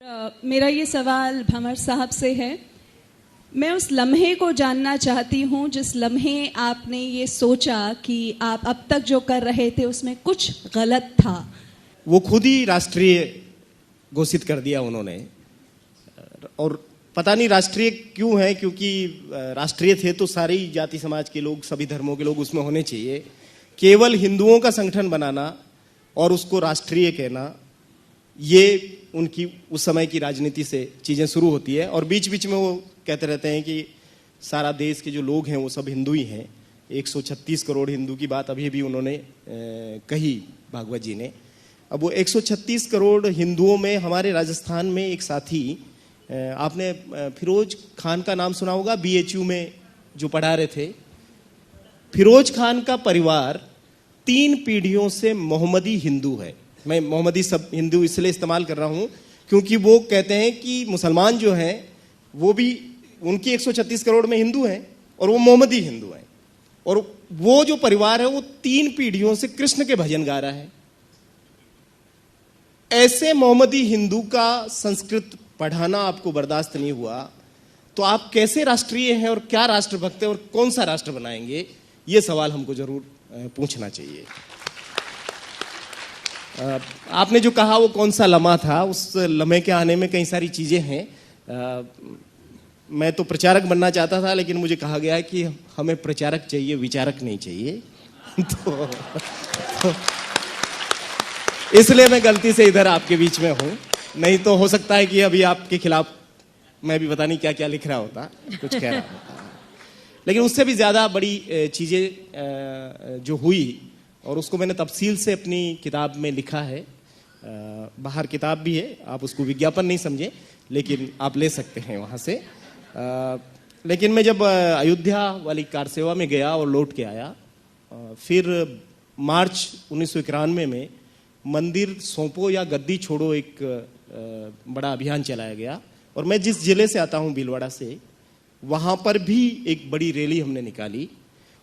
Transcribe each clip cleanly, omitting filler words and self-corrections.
मेरा ये सवाल भंवर साहब से है। मैं उस लम्हे को जानना चाहती हूँ जिस लम्हे आपने ये सोचा कि आप अब तक जो कर रहे थे उसमें कुछ गलत था। वो खुद ही राष्ट्रीय घोषित कर दिया उन्होंने, और पता नहीं राष्ट्रीय क्यों है, क्योंकि राष्ट्रीय थे तो सारी जाति समाज के लोग, सभी धर्मों के लोग उसमें होने चाहिए। केवल हिंदुओं का संगठन बनाना और उसको राष्ट्रीय कहना, ये उनकी उस समय की राजनीति से चीजें शुरू होती है। और बीच बीच में वो कहते रहते हैं कि सारा देश के जो लोग हैं वो सब हिंदू ही हैं। 136 करोड़ हिंदू की बात अभी भी उन्होंने कही, भागवत जी ने। अब वो 136 करोड़ हिंदुओं में हमारे राजस्थान में एक साथी, आपने फिरोज खान का नाम सुना होगा, BHU में जो पढ़ा रहे थे। फिरोज खान का परिवार 3 पीढ़ियों से मोहम्मदी हिंदू है। मैं मोहम्मदी सब हिंदू इसलिए इस्तेमाल कर रहा हूं क्योंकि वो कहते हैं कि मुसलमान जो हैं वो भी उनकी 136 करोड़ में हिंदू हैं और वो मोहम्मदी हिंदू हैं। और वो जो परिवार है वो 3 पीढ़ियों से कृष्ण के भजन गा रहा है। ऐसे मोहम्मदी हिंदू का संस्कृत पढ़ाना आपको बर्दाश्त नहीं हुआ तो आप कैसे राष्ट्रीय हैं और क्या राष्ट्रभक्त हैं और कौन सा राष्ट्र बनाएंगे, ये सवाल हमको जरूर पूछना चाहिए। आपने जो कहा वो कौन सा लम्हा था, उस लम्हे के आने में कई सारी चीजें हैं। मैं तो प्रचारक बनना चाहता था, लेकिन मुझे कहा गया है कि हमें प्रचारक चाहिए, विचारक नहीं चाहिए। तो इसलिए मैं गलती से इधर आपके बीच में हूं, नहीं तो हो सकता है कि अभी आपके खिलाफ मैं भी पता नहीं क्या क्या लिख रहा होता, कुछ कह रहा होता। लेकिन उससे भी ज्यादा बड़ी चीजें जो हुई, और उसको मैंने तफसील से अपनी किताब में लिखा है। बाहर किताब भी है, आप उसको विज्ञापन नहीं समझे, लेकिन आप ले सकते हैं वहाँ से। लेकिन मैं जब अयोध्या वाली कार सेवा में गया और लौट के आया, फिर मार्च 1991 में मंदिर सौंपो या गद्दी छोड़ो एक बड़ा अभियान चलाया गया। और मैं जिस जिले से आता हूँ, भीलवाड़ा से, वहाँ पर भी एक बड़ी रैली हमने निकाली।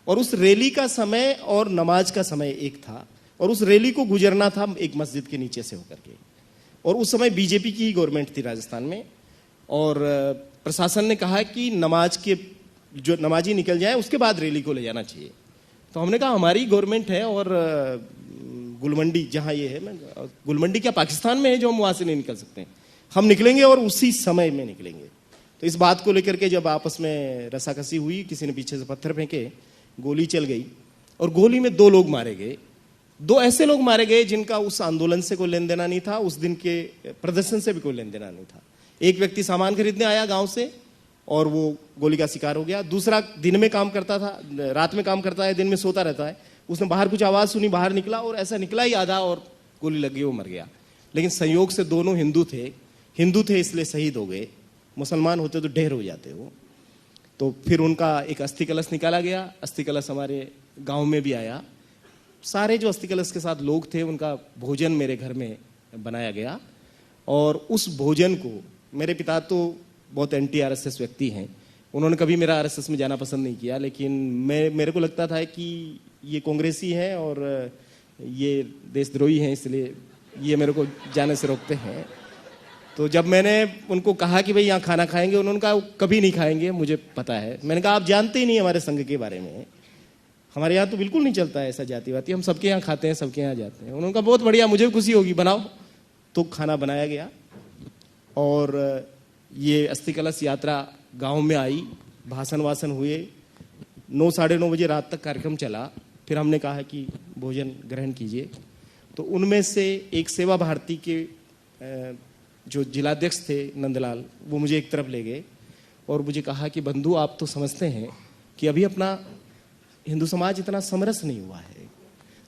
और उस रैली का समय और नमाज का समय एक था, और उस रैली को गुजरना था एक मस्जिद के नीचे से होकर के। और उस समय बीजेपी की गवर्नमेंट थी राजस्थान में, और प्रशासन ने कहा कि नमाज के जो नमाजी निकल जाए उसके बाद रैली को ले जाना चाहिए। तो हमने कहा हमारी गवर्नमेंट है और गुलमंडी जहाँ ये है, गुलमंडी क्या पाकिस्तान में है जो हम वहाँ से नहीं निकल सकते, हम निकलेंगे और उसी समय में निकलेंगे। तो इस बात को लेकर के जब आपस में रसाकसी हुई, किसी ने पीछे से पत्थर फेंके, गोली चल गई, और गोली में 2 लोग मारे गए। 2 ऐसे लोग मारे गए जिनका उस आंदोलन से कोई लेन देना नहीं था, उस दिन के प्रदर्शन से भी कोई लेन देना नहीं था। एक व्यक्ति सामान खरीदने आया गांव से और वो गोली का शिकार हो गया। दूसरा दिन में काम करता था, रात में काम करता है, दिन में सोता रहता है। उसने बाहर कुछ आवाज सुनी, बाहर निकला और ऐसा निकला ही आधा और गोली लग गई, वो मर गया। लेकिन संयोग से दोनों हिंदू थे इसलिए शहीद हो गए। मुसलमान होते तो ढेर हो जाते वो। तो फिर उनका एक अस्थि कलश निकाला गया। अस्थि कलश हमारे गांव में भी आया। सारे जो अस्थि कलश के साथ लोग थे उनका भोजन मेरे घर में बनाया गया। और उस भोजन को, मेरे पिता तो बहुत एंटी RSS व्यक्ति हैं, उन्होंने कभी मेरा RSS में जाना पसंद नहीं किया, लेकिन मेरे को लगता था कि ये कांग्रेसी हैं और ये देशद्रोही हैं, इसलिए ये मेरे को जाने से रोकते हैं। तो जब मैंने उनको कहा कि भाई यहाँ खाना खाएंगे, उन्होंने कहा कभी नहीं खाएंगे, मुझे पता है। मैंने कहा आप जानते ही नहीं हमारे संघ के बारे में, हमारे यहाँ तो बिल्कुल नहीं चलता है ऐसा जातिवादी, हम सबके यहाँ खाते हैं, सबके यहाँ जाते हैं। उन्होंने कहा बहुत बढ़िया, मुझे भी खुशी होगी, बनाओ। तो खाना बनाया गया और ये अस्थि कलश यात्रा गाँव में आई, भाषण वासन हुए, 9 साढ़े 9 बजे रात तक कार्यक्रम चला। फिर हमने कहा कि भोजन ग्रहण कीजिए। तो उनमें से एक सेवा भारती के जो जिलाध्यक्ष थे नंदलाल, वो मुझे एक तरफ ले गए और मुझे कहा कि बंधु आप तो समझते हैं कि अभी अपना हिंदू समाज इतना समरस नहीं हुआ है,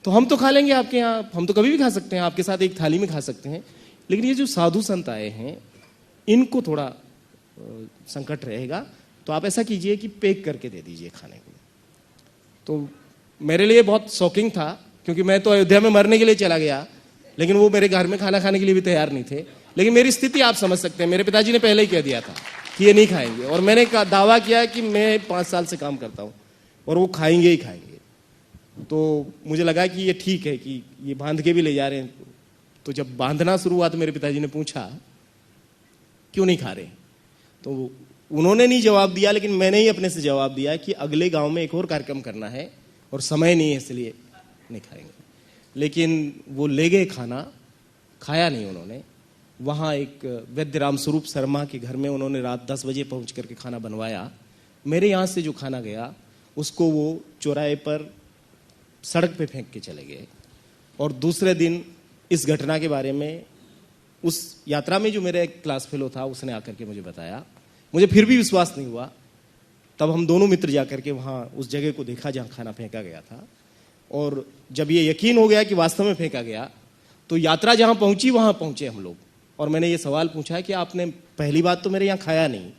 तो हम तो खा लेंगे आपके यहाँ, हम तो कभी भी खा सकते हैं, आपके साथ एक थाली में खा सकते हैं, लेकिन ये जो साधु संत आए हैं इनको थोड़ा संकट रहेगा, तो आप ऐसा कीजिए कि पैक करके दे दीजिए खाने को। तो मेरे लिए बहुत शॉकिंग था, क्योंकि मैं तो अयोध्या में मरने के लिए चला गया, लेकिन वो मेरे घर में खाना खाने के लिए भी तैयार नहीं थे। लेकिन मेरी स्थिति आप समझ सकते हैं, मेरे पिताजी ने पहले ही कह दिया था कि ये नहीं खाएंगे, और मैंने दावा किया कि मैं 5 साल से काम करता हूँ और वो खाएंगे ही खाएंगे। तो मुझे लगा कि ये ठीक है कि ये बांध के भी ले जा रहे हैं। तो जब बांधना शुरू हुआ तो मेरे पिताजी ने पूछा क्यों नहीं खा रहे? तो उन्होंने नहीं जवाब दिया, लेकिन मैंने ही अपने से जवाब दिया कि अगले गांव में एक और कार्यक्रम करना है और समय नहीं है, इसलिए नहीं खाएंगे। लेकिन वो ले गए खाना, खाया नहीं उन्होंने। वहाँ एक वैद्य राम स्वरूप शर्मा के घर में उन्होंने रात 10 बजे पहुँच करके खाना बनवाया। मेरे यहाँ से जो खाना गया उसको वो चौराहे पर सड़क पे फेंक के चले गए। और दूसरे दिन इस घटना के बारे में उस यात्रा में जो मेरा एक क्लास फेलो था उसने आकर के मुझे बताया। मुझे फिर भी विश्वास नहीं हुआ। तब हम दोनों मित्र जाकर के वहाँ उस जगह को देखा जहाँ खाना फेंका गया था, और जब ये यकीन हो गया कि वास्तव में फेंका गया तो यात्रा जहाँ पहुँची वहाँ पहुँचे हम लोग। और मैंने ये सवाल पूछा कि आपने पहली बात तो मेरे यहाँ खाया नहीं,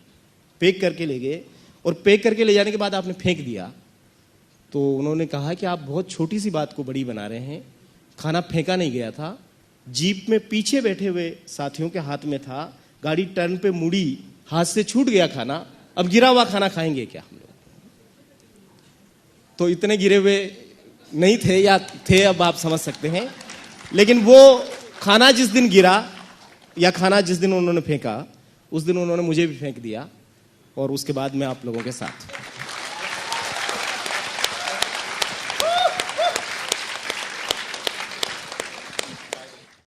पैक करके ले गए, और पैक करके ले जाने के बाद आपने फेंक दिया। तो उन्होंने कहा कि आप बहुत छोटी सी बात को बड़ी बना रहे हैं। खाना फेंका नहीं गया था, जीप में पीछे बैठे हुए साथियों के हाथ में था, गाड़ी टर्न पे मुड़ी, हाथ से छूट गया खाना, अब गिरा हुआ खाना खाएंगे क्या हम लोग? तो इतने गिरे हुए नहीं थे, या थे अब आप समझ सकते हैं। लेकिन वो खाना जिस दिन गिरा या खाना जिस दिन उन्होंने फेंका, उस दिन उन्होंने मुझे भी फेंक दिया, और उसके बाद मैं आप लोगों के साथ